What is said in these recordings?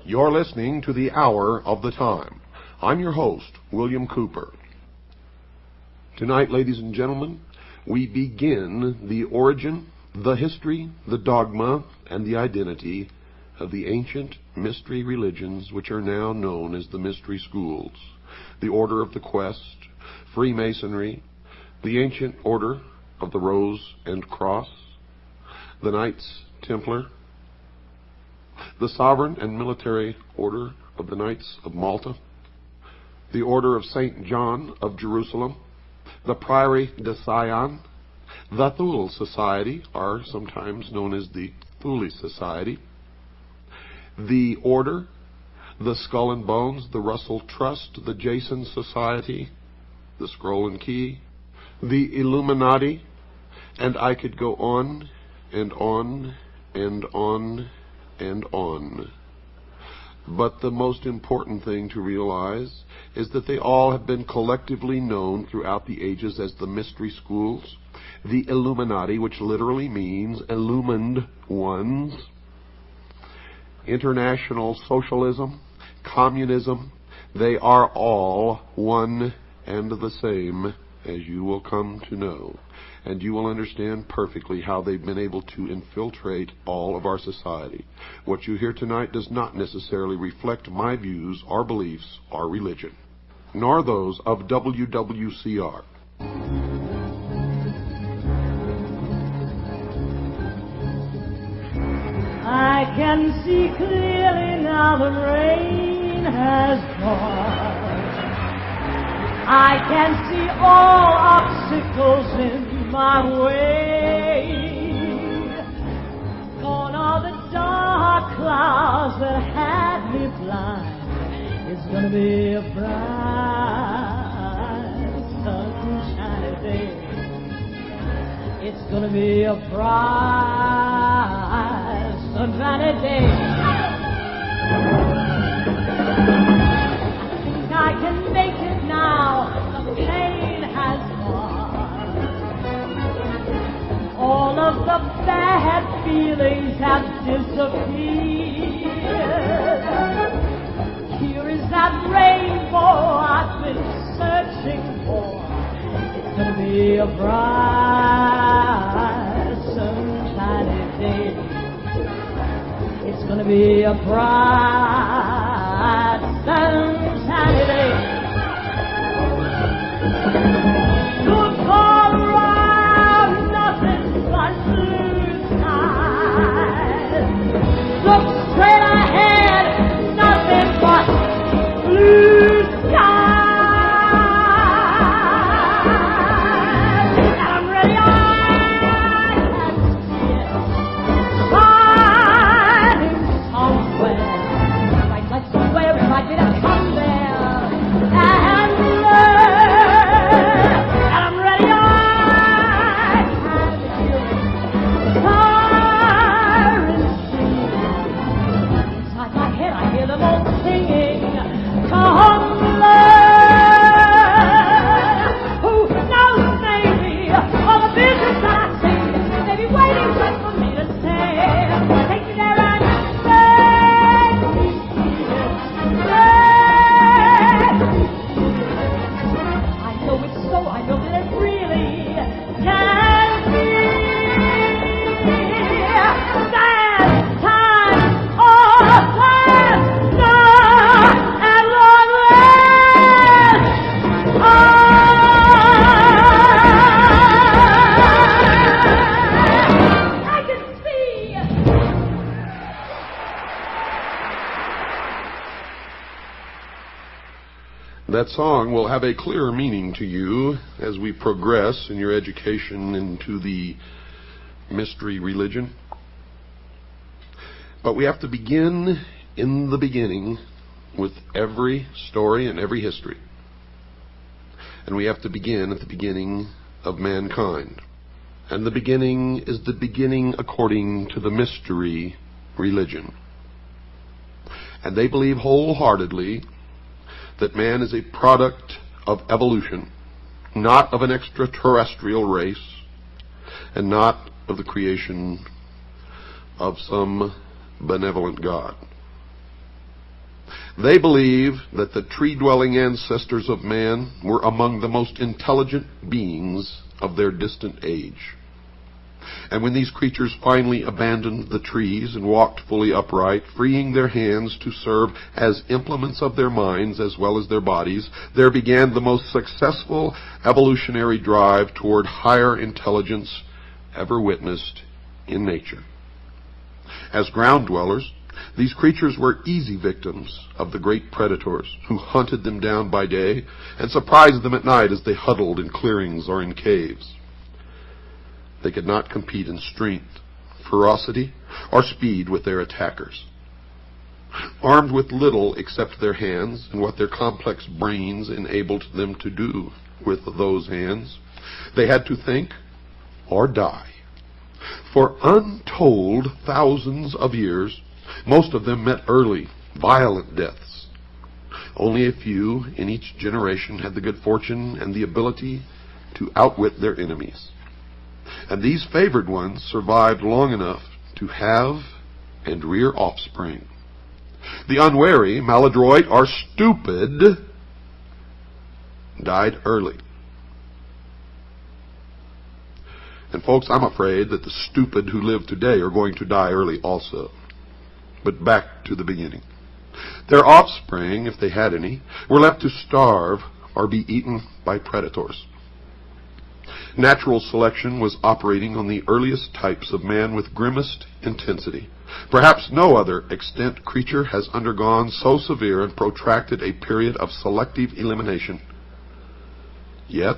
You're listening to the Hour of the Time. I'm your host, William Cooper. Tonight, ladies and gentlemen, we begin the origin, the history, the dogma, and the identity of the ancient mystery religions which are now known as the mystery schools, the Order of the Quest, Freemasonry, the ancient Order of the Rose and Cross, the Knights Templar, the Sovereign and Military Order of the Knights of Malta, the Order of St. John of Jerusalem, the Priory de Sion, the Thule Society, are sometimes known as the Thule Society, the Order, the Skull and Bones, the Russell Trust, the Jason Society, the Scroll and Key, the Illuminati, and I could go on and on and on and on. But the most important thing to realize is that they all have been collectively known throughout the ages as the mystery schools, the Illuminati, which literally means illumined ones, international socialism, communism. They are all one and the same, as you will come to know. And you will understand perfectly how they've been able to infiltrate all of our society. What you hear tonight does not necessarily reflect my views or beliefs or religion, nor those of WWCR. I can see clearly now the rain has gone. I can see all obstacles in my way. Gone are the dark clouds that had me blind. It's gonna be a bright, sunshiny day. It's gonna be a bright, sunshiny day. I think I can make it now. The pain has gone. All of the bad feelings have disappeared. Here is that rainbow I've been searching for. It's gonna be a bright, sunshiny day. It's gonna be a bright, sunshiny day. Look all around, nothing but blue skies. Look straight ahead, nothing but blue skies. And I'm ready, I can see it shining somewhere, right like That song will have a clearer meaning to you as we progress in your education into the mystery religion. But we have to begin in the beginning with every story and every history. And we have to begin at the beginning of mankind. And the beginning is the beginning according to the mystery religion. And they believe wholeheartedly that man is a product of evolution, not of an extraterrestrial race, and not of the creation of some benevolent God. They believe that the tree-dwelling ancestors of man were among the most intelligent beings of their distant age. And when these creatures finally abandoned the trees and walked fully upright, freeing their hands to serve as implements of their minds as well as their bodies, there began the most successful evolutionary drive toward higher intelligence ever witnessed in nature. As ground dwellers, these creatures were easy victims of the great predators who hunted them down by day and surprised them at night as they huddled in clearings or in caves. They could not compete in strength, ferocity, or speed with their attackers. Armed with little except their hands and what their complex brains enabled them to do with those hands, they had to think or die. For untold thousands of years, most of them met early, violent deaths. Only a few in each generation had the good fortune and the ability to outwit their enemies. And these favored ones survived long enough to have and rear offspring. The unwary, maladroit, or stupid died early. And folks, I'm afraid that the stupid who live today are going to die early also. But back to the beginning. Their offspring, if they had any, were left to starve or be eaten by predators. Natural selection was operating on the earliest types of man with grimmest intensity. Perhaps no other extant creature has undergone so severe and protracted a period of selective elimination. Yet,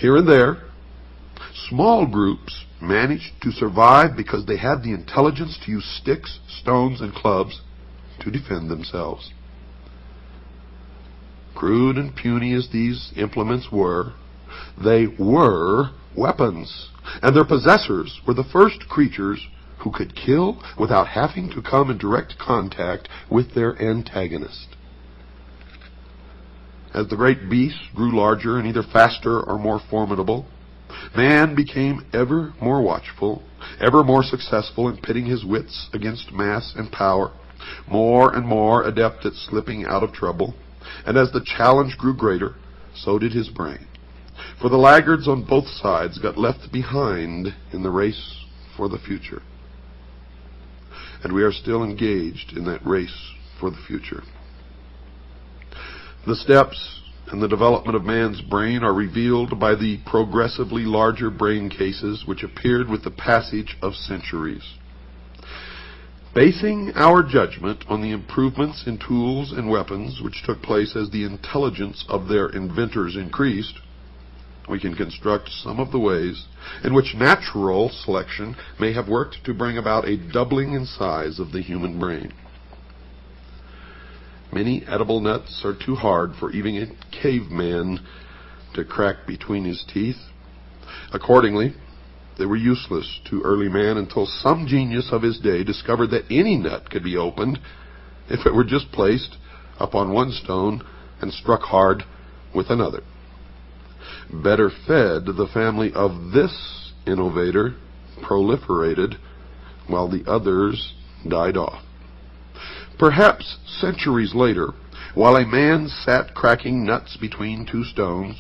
here and there, small groups managed to survive because they had the intelligence to use sticks, stones, and clubs to defend themselves. Crude and puny as these implements were, they were weapons, and their possessors were the first creatures who could kill without having to come in direct contact with their antagonist. As the great beasts grew larger and either faster or more formidable, man became ever more watchful, ever more successful in pitting his wits against mass and power, more and more adept at slipping out of trouble, and as the challenge grew greater, so did his brain. For the laggards on both sides got left behind in the race for the future. And we are still engaged in that race for the future. The steps and the development of man's brain are revealed by the progressively larger brain cases which appeared with the passage of centuries. Basing our judgment on the improvements in tools and weapons which took place as the intelligence of their inventors increased, we can construct some of the ways in which natural selection may have worked to bring about a doubling in size of the human brain. Many edible nuts are too hard for even a caveman to crack between his teeth. Accordingly, they were useless to early man until some genius of his day discovered that any nut could be opened if it were just placed upon one stone and struck hard with another. Better fed, the family of this innovator proliferated while the others died off. Perhaps centuries later, while a man sat cracking nuts between two stones,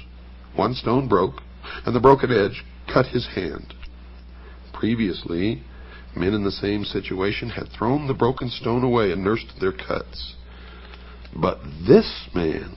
one stone broke, and the broken edge cut his hand. Previously, men in the same situation had thrown the broken stone away and nursed their cuts. But this man